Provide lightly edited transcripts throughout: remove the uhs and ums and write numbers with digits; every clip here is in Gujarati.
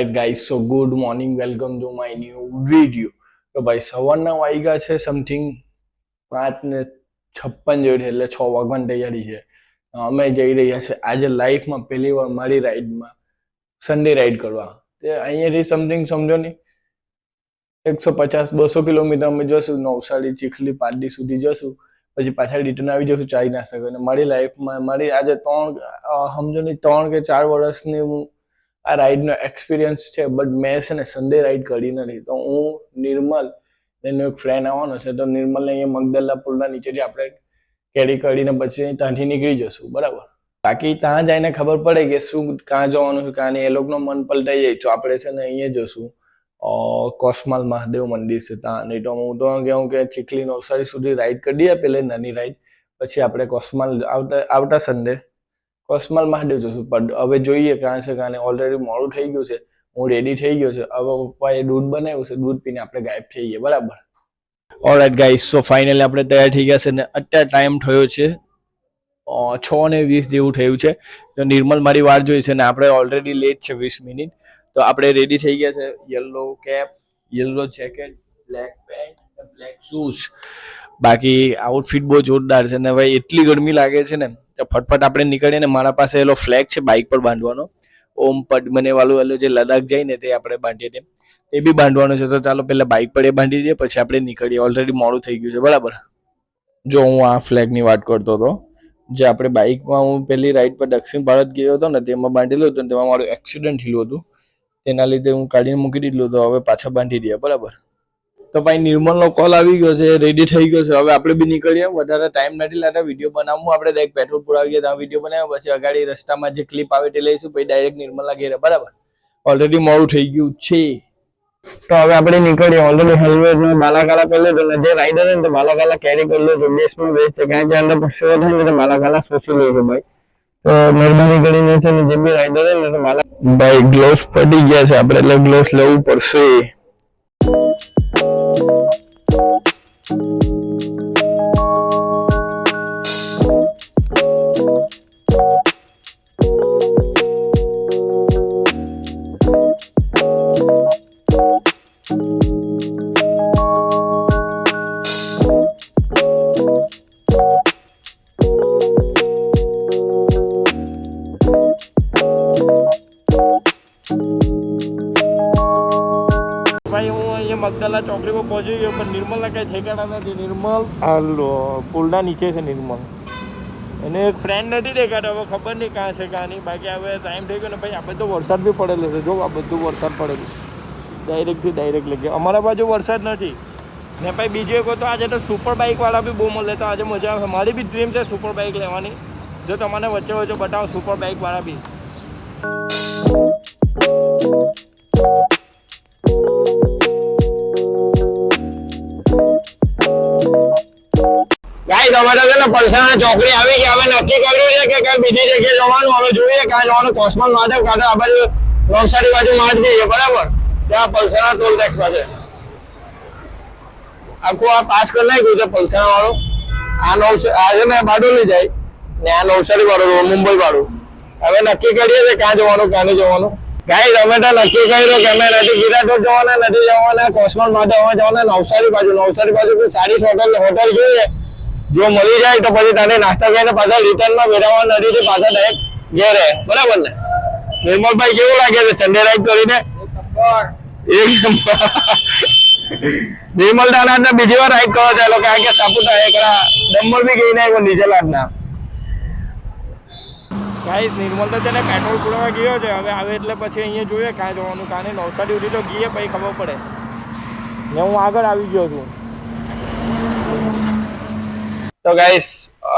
Alright guys, so good morning, welcome to my new video. તો ભાઈ સવારના વાગ્યા છે સમથિંગ 5:56 જેવી એટલે 6 વાગવાની તૈયારી છે. અમે જઈ રહ્યા છે આજે લાઈફમાં પહેલી વાર મારી રાઈડમાં સન્ડે રાઈડ કરવા. તે અહીંયાથી સમથિંગ સમજો ને 150-200 કિલોમીટર અમે જશું, નવસારી ચીખલી પારડી સુધી જશું, પછી પાછા રિટર્ન આવી જશું ચાઈ નાસ્તા કરીને. મારી લાઈફમાં મારી આજે સમજો ને 3 કે 4 વર્ષની હું આ રાઈડનો એક્સપિરિયન્સ છે, બટ મેં છે ને સન્ડે રાઈડ કરી નથી. તો હું નિર્મલ એનો એક ફ્રેન્ડ આવવાનો છે, તો નિર્મલને અહીંયા મગદલ્લા પુલના નીચેથી આપણે કેરી કરીને પછી ત્યાંથી નીકળી જશું, બરાબર. બાકી ત્યાં જઈને ખબર પડે કે શું કાં જવાનું છે કાં નહીં, એ લોકોનો મન પલટાઈ જાય તો આપણે છે ને અહીંયા જશું કોસમાલ મહાદેવ મંદિર છે ત્યાં. નહીં તો હું તો કહું કે ચીખલી નવસારી સુધી રાઈડ કરી દઈએ પહેલે નાની રાઈડ, પછી આપણે કોસમાલ આવતા સન્ડે કોસમાલ મહાદેવ જશું. પણ હવે જોઈએ કાં છે કાં ઓલરેડી મોડું થઈ ગયું છે, હું રેડી થઈ ગયો છે. હવે પપ્પાએ દૂધ બનાવ્યું છે, દૂધ પીને આપણે ગાયબ થઈ ગઈએ, બરાબર. ઓલરાઈટ ગાઈસ, સો ફાઇનલી આપણે તૈયાર થઈ ગયા છે ને અત્યારે ટાઈમ થયો છે 6:20 જેવું થયું છે. તો નિર્મલ મારી વાર જોઈ છે ને આપણે ઓલરેડી લેટ છે 20 મિનિટ. તો આપણે રેડી થઈ ગયા છે, yellow cap, yellow jacket, black pant, black shoes. બાકી આઉટફિટ બહુ જોરદાર છે ને ભાઈ એટલી ગરમી લાગે છે ને તો ફટફટ આપણે નીકળીએ ને મારા પાસે એલો ફ્લેગ છે બાઇક પર બાંધવાનો, ઓમ પદ્મને વાળું એલો જે લદાખ જાય ને તે આપણે બાંધીએ તેમ, એ બી બાંધવાનું છે. તો ચાલો પહેલા બાઇક પર એ બાંધી દઈએ પછી આપણે નીકળીએ. ઓલરેડી મોડું થઈ ગયું છે, બરાબર. જો હું આ ફ્લેગની વાત કરતો હતો, જે આપણે બાઇકમાં હું પહેલી રાઈડ પર દક્ષિણ ભારત ગયો હતો ને તેમાં બાંધેલું હતું, તેમાં મારું એક્સિડન્ટ થયેલું હતું, તેના લીધે હું કાઢીને મૂકી દીધું. તો હવે પાછા બાંધી દઈએ, બરાબર. તો ભાઈ નિર્મલનો કોલ આવી ગયો છે, રેડી થઈ ગયો છે. હવે આપણે બી નીકળીએ, વધારે ટાઈમ નથી લાગતા. વિડીયો બનાવવું આપણે એક પેટ્રોલ પુરાવી ગયા ત્યાં વિડીયો બનાવ્યો, પછી અગાડી રસ્તામાં જે ક્લિપ આવે તે લઈશું, પછી ડાયરેક્ટ નિર્મલના ઘેરે, બરાબર. ઓલરેડી મોડું થઈ ગયું છે તો હવે આપણે નીકળીએ. ઓલરેડી હેલ્મેટમાં બાલાગાલા પહેલે તો જે રાઈડર ને તો બાલાગાલા કેરી કરી લે તો બેસ્ટમાં બેસ્ટ છે. કારણ કે અંદર પછી થાય ને તો બાલાગાલા શોષી લે છે ભાઈ. તો મહેરબાની કરીને છે ને જે બી રાઈડર ને તો ભાઈ ગ્લોવ્સ પડી ગયા છે આપણે, એટલે ગ્લોવ્સ લેવું પડશે. મગદલા ચોકડી પર પહોંચી ગયો, પણ નિર્મલના કઈ ઠેકાણા નથી. નિર્મલ હાલો પુલના નીચે છે નિર્મલ, એને એક ફ્રેન્ડ નથી દેખાતો. હવે ખબર નહીં કાં છે કાં નહીં. બાકી હવે ટાઈમ થઈ ગયો ને ભાઈ, આપણે તો વરસાદ બી પડેલો છે. જો આ બધું વરસાદ પડેલું ડાયરેક્ટ લઈ ગયા. અમારા બાજુ વરસાદ નથી ને ભાઈ. બીજું એક તો આજે તો સુપર બાઇકવાળા બી બહુ મળે, તો આજે મજા આવે. મારી બી ડ્રીમ છે સુપર બાઇક લેવાની. જો તમને વચ્ચે બતાવો સુપર બાઇકવાળા બી. પલસાણા ચોકડી આવી ગયા. હવે નક્કી કર્યું છે કે કઈ બીજી જગ્યાએ જવાનું. હવે જોઈએ ક્યાં જવાનું. કોસમાલ મહાદેવ કાઢો આ બાજુ નવસારી બાજુ મારી દઈએ, બરાબર. ત્યાં પલસાણા ટોલ ટેક્સ પાસે આખું આ પાસ કરી નાખ્યું છે પલસાણા વાળું. આ છે ને બારડોલી જાય ને આ નવસારી વાળું મુંબઈ વાળું. હવે નક્કી કરીએ છે ક્યાં જવાનું ક્યાં નહીં જવાનું. ગાઈસ અમે તો નક્કી કર્યું કે અમે નથી ગિરાટોડ જવાના, નથી જવાના કોસમાલ મહાદેવ અમે જવાના નવસારી બાજુ કોઈ સારી હોટલ જોઈએ. જો મળી જાય તો પછી તારે નાસ્તા કરીને પાછા રિટર્નમાં વેરાવળ નદીથી પાછા ડાયરેક્ટ ઘેરે, બરાબર ને. નિર્મલભાઈ કેવું લાગે છે સન્ડે રાઈડ કરીને? નિર્મલ દાના બીજી વાર રાઈડ કરવા ચાલો, કારણ કે સાપુતારા દમણ બી ગઈ નહીં નીચે લાદના. ગાઈસ નિર્મલ તો છે ને પેટ્રોલ પુરાવા ગયો છે. હવે આવે એટલે પછી અહીંયા જોઈએ ક્યાં જવાનું કાં નહીં. નવસારી સુધી તો ગઈએ પછી ખબર પડે ને. હું આગળ આવી ગયો છું. તો ગાઈસ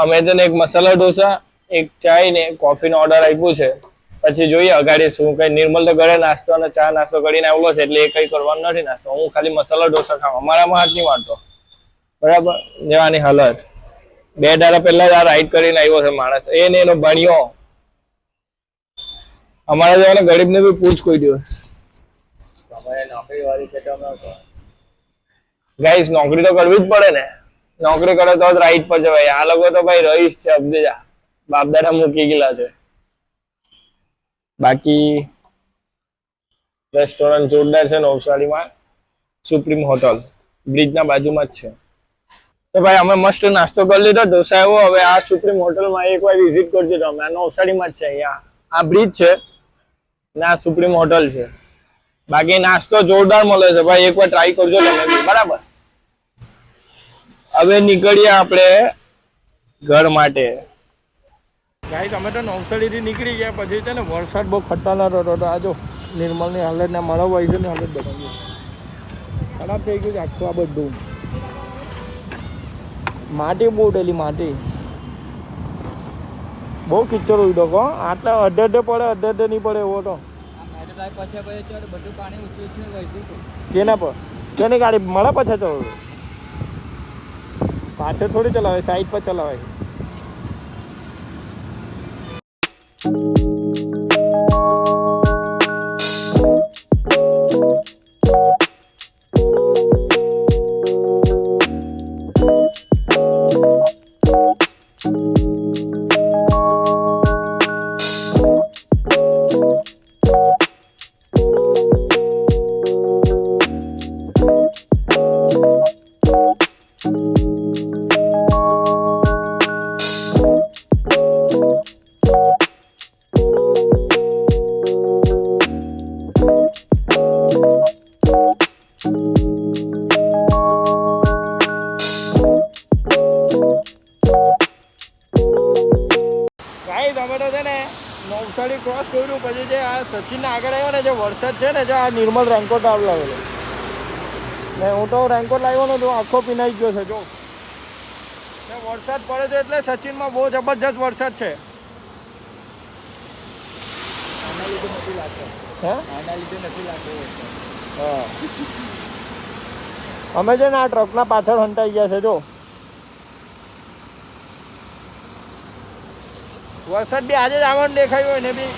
અમે છે ને એક મસાલા ઢોસા, એક ચાય ને કોફીનો ઓર્ડર આપ્યું છે. પછી જોઈએ અગાડી શું કઈ. નિર્મલ તો ઘરે નાસ્તો અને ચા નાસ્તો કરીને આવેલો છે, એટલે એ કઈ કરવાનું નથી નાસ્તો. હું ખાલી મસાલા ઢોસા ખાઉં. અમારામાં હાથ નહીં વાંટતો, બરાબર. જેવાની હાલત 2 દાડા પહેલા જ આ રાઈડ કરીને આવ્યો છે માણસ, એ ને એનો ભણ્યો. અમારા જેવાને ગરીબને બી પૂછ કોઈ દિવસ. નોકરી વાળી છે ગાઈસ, નોકરી તો કરવી જ પડે ને. નોકરી કરે તો જ રાઈટ પર જવાય. આ લોકો તો ભાઈ રહીશ છે, અબદેજા બાપ દાદા મૂકી ગયેલા છે. બાકી રેસ્ટોરન્ટ જોરદાર છે નવસારીમાં, સુપ્રીમ હોટલ બ્રિજના બાજુમાં જ છે. તો ભાઈ અમે મસ્ત નાસ્તો કરી લીધો, ઢોસા એવો. હવે આ સુપ્રીમ હોટલમાં એકવાર વિઝિટ કરજો તમે. આ નવસારીમાં જ છે, અહીંયા આ બ્રિજ છે ને આ સુપ્રીમ હોટલ છે. બાકી નાસ્તો જોરદાર મળે છે ભાઈ, એકવાર ટ્રાય કરજો તમે, બરાબર. હવે નીકળીએ આપણે ઘર માટે. ગાઈસ અમે તો નવસારીથી નીકળી ગયા, પછી છે ને વરસાદ બહુ ખતરનાક હતો. આ જો નિર્મલની હાલત ને મારા વાઈફની હાલત બતાવી ખરાબ થઈ ગયું છે આખું. આ બધું માટી બહુ ઉડેલી, માટી બહુ કિચડ ઉડ્યો કહો. આટલા અડધે પડે, અડધે નહીં પડે એવો તો. કેના પર કેની ગાડી મળે પછી ચલો, પાછળ થોડી ચલાવે, સાઈડ પર ચલાવે. નવસારી ક્રોસ કર્યું પછી જે આ સચિનના આગળ આવ્યો ને, જે વરસાદ છે ને, જે આ નિર્મલ રેનકોટ લાવેલો ને, હું તો રેનકોટ લાવ્યો ને તો આખો પીનાઈ ગયો છે. જો ને વરસાદ પડે છે એટલે સચિનમાં બહુ જબરજસ્ત વરસાદ છે. હા અમે છે ને આ ટ્રકના પાછળ હંતાઈ ગયા છે. જો વરસાદ બી આજે જ આવવાનું દેખાયું હોય ને બી.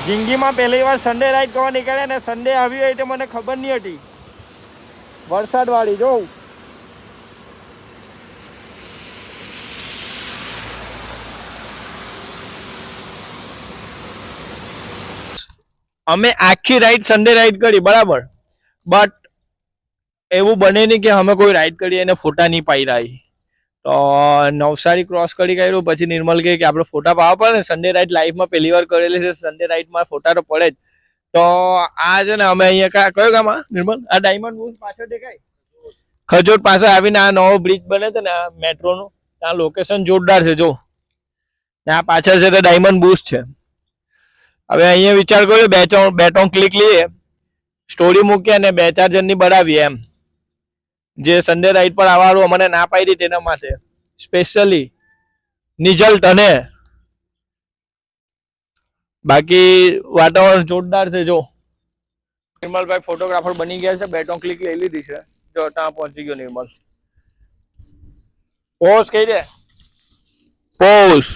જિંદગીમાં પહેલી વાર સન્ડે રાઈડ કરવા નીકળ્યા ને સન્ડે આવી હોય તો મને ખબર નહીં હતી વરસાદ વાળી. જોઉં અમે આખી રાઈડ સન્ડે રાઈડ કરી, બરાબર. બટ એવું બને નહીં કે અમે કોઈ રાઈડ કરી એને ફોટા નહીં પાઈ રહ્યા. તો નવસારી ક્રોસ કરી કર્યું પછી નિર્મલ કહે કે આપણે ફોટા પાવા પડે ને, સન્ડે રાઈડ લાઈફમાં પહેલી વાર કરેલી છે, સન્ડે રાઈડમાં ફોટા તો પડે જ. તો આ છે ને અમે અહીંયા કયો ગામ નિર્મલ, આ ડાયમંડ બુશ પાછળ દેખાય, ખજોટ પાસે આવીને આ નવો બ્રિજ બને છે ને આ મેટ્રોનું, ત્યાં લોકેશન જોરદાર છે. જો ને આ પાછળ છે તો ડાયમંડ બુશ છે. હવે અહીંયા વિચાર કર્યો બે ત્રણ ક્લિક લઈએ, સ્ટોરી મૂકીએ અને 2-4 જણની બનાવીએ એમ. જે સન્ડે રાઈડ પર આવવાનું અમને ના પાડી તેના માટે સ્પેશિયલી નિઝલ્ટ. અને બાકી વાતાવરણ જોરદાર છે. જો નિર્મલભાઈ ફોટોગ્રાફર બની ગયા છે, 2-3 ક્લિક લઈ લીધી છે. જો ત્યાં પહોંચી ગયો નિર્મલ. પોઝ કહી દે, પોઝ.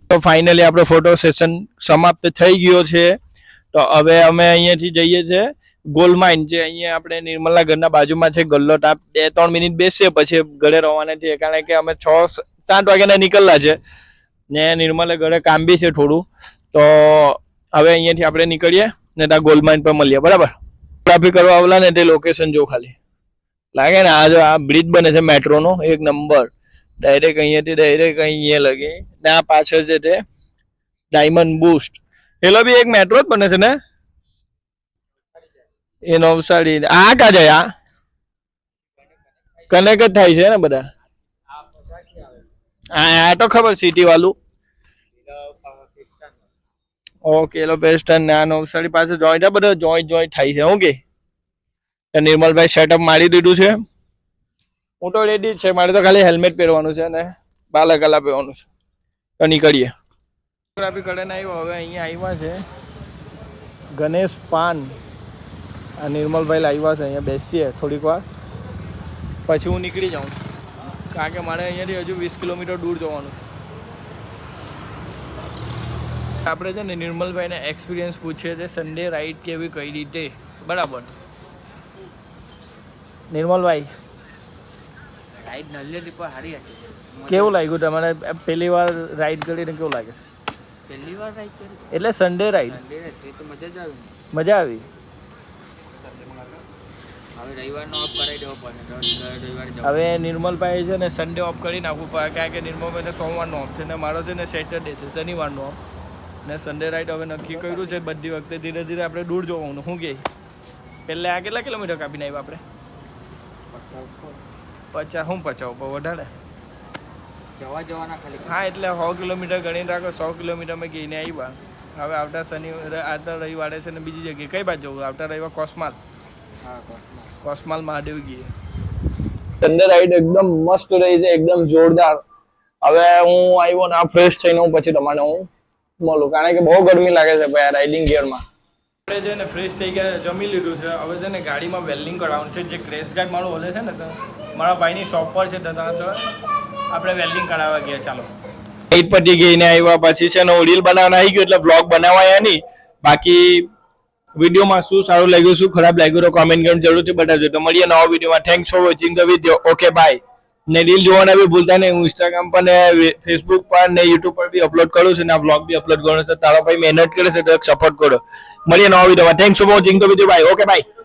તો ફાઇનલી આપણો ફોટો સેશન સમાપ્ત થઈ ગયો છે. તો હવે અમે અહીંયાથી જઈએ છીએ ગોલ્ડ-માઇન, જે અહીંયા આપણે નિર્મલના ઘરના બાજુમાં છે. ગલ્લો ટાપ 2-3 મિનિટ બેસીએ પછી ઘરે રવાના થઈએ, કારણ કે અમે 6-7 વાગ્યાના નીકળલા છે ને નિર્મલે ઘરે કામ બી છે થોડું. તો હવે અહીંયાથી આપણે નીકળીએ ને ત્યાં ગોલ્ડ-માઇન પર મળીએ, બરાબર. ટ્રાફિક કરવા આવેલા ને તે લોકેશન જો ખાલી લાગે ને. આ જો આ બ્રિજ બને છે મેટ્રોનો, 1 નંબર. ડાયરેક્ટ અહીંયાથી ડાયરેક્ટ અહીંયા લગે ને આ પાછળ છે તે ડાયમંડ બુસ્ટ. એલો બી એક મેટ્રો જ બને છે ને એ નવસારી. આ કા જાય, આ કનેક્ટ જ થાય છે ને બધા. આ તો ખબર સિટી વાળું. ઓકે એલો પેસ્ટન ને આ નવસારી પાસે જોઈન્ટ, આ બધા જોઈન્ટ થાય છે. ઓકે નિર્મલભાઈ સેટઅપ મારી દીધું છે. હું તો રેડી જ છે, મારે તો ખાલી હેલ્મેટ પહેરવાનું છે ને બાલાકલા પહેરવાનું છે. તો નીકળીએ. ફોટોગ્રાફી કરીને આવ્યો. હવે અહીંયા આવ્યા છે ગણેશ પાન. આ નિર્મલભાઈ લાવ્યા છે, અહીંયા બેસીએ થોડીક વાર પછી હું નીકળી જાઉં, કારણ કે મારે અહીંયાથી હજુ 20 કિલોમીટર દૂર જવાનું છે. આપણે છે ને નિર્મલભાઈને એક્સપિરિયન્સ પૂછીએ છીએ સન્ડે રાઈડ કેવી કઈ રીતે, બરાબર. નિર્મલભાઈ રાઈડ નલ્લેલી પર સારી હતી. કેવું લાગ્યું તમારે પહેલી વાર રાઈડ કરીને? કેવું લાગે છે પહેલી વાર રાઈડ કરી એટલે સન્ડે રાઈડ? સન્ડે રાઈડ તો મજા જ આવી. મજા આવી. હવે રવિવારનો ઓફ કરાવી દેવો પડશે તો રવિવારે જવું. હવે નિર્મલભાઈ છે ને સન્ડે ઓફ કરી નાખવું પડે કારણ કે નિર્મલભાઈને સોમવારનો ઓફ છે ને મારો છે ને સેટરડે છે શનિવારનો ઓફ ને સન્ડે રાઈટ હવે નક્કી કર્યું છે બધી વખતે ધીરે ધીરે આપણે દૂર જવાનું શું કહે પહેલે આ કેટલા કિલોમીટર કાપીને આવ્યા આપણે 50 હું 50 ઉપર વધારે જવાના ખાલી હા એટલે 100 કિલોમીટર ગણીને રાખો 100 કિલોમીટર મેં ગઈને આવ્યા હવે આવતા આવતા રવિવારે છે ને બીજી જગ્યાએ કઈ બાજુ જવું આવતા રવિવાર કોસમાલ હા કોસમાલ મહાદેવગીરી સન્ડે રાઈડ એકદમ મસ્ત રહી છે એકદમ જોરદાર હવે હું આવ્યો ને ફ્રેશ થઈને હું પછી તમારે હું મળું કારણ કે બહુ ગરમી લાગે છે ભાઈ આ રાઇડિંગ ગિયરમાં આપણે છે ને ફ્રેશ થઈ ગયા જમી લીધું છે હવે છે ને ગાડીમાં વેલ્ડિંગ કરાવવાનું છે જે ક્રેશ ગાર્ડ મારું ઓલે છે ને તો મારા ભાઈની શોપ પર છે તો આપણે વેલ્ડિંગ કરાવવા ગયા ચાલો નાઈટ પટી ગઈને આવ્યા પછી છે ને હું રીલ બનાવવાના આવી ગયો એટલે વ્લોગ બનાવાયા નહીં બાકી વિડીયોમાં શું સારું લાગ્યું શું ખરાબ લાગ્યું તો કોમેન્ટ કરીને જરૂરથી બતાવજો તો મળીએ નવા વિડીયોમાં thanks for watching the video okay bye ને રીલ જોવાના બી ભૂલતા નહીં હું ઇન્સ્ટાગ્રામ પર ને ફેસબુક પર ને યુટ્યુબ પર બી અપલોડ કરું છું ને આ વ્લોગ બી અપલોડ કરું તો તારા ભાઈ મહેનત કરે છે તો સપોર્ટ કરો મળીએ નવા વિડીયોમાં thanks for watching the video bye okay bye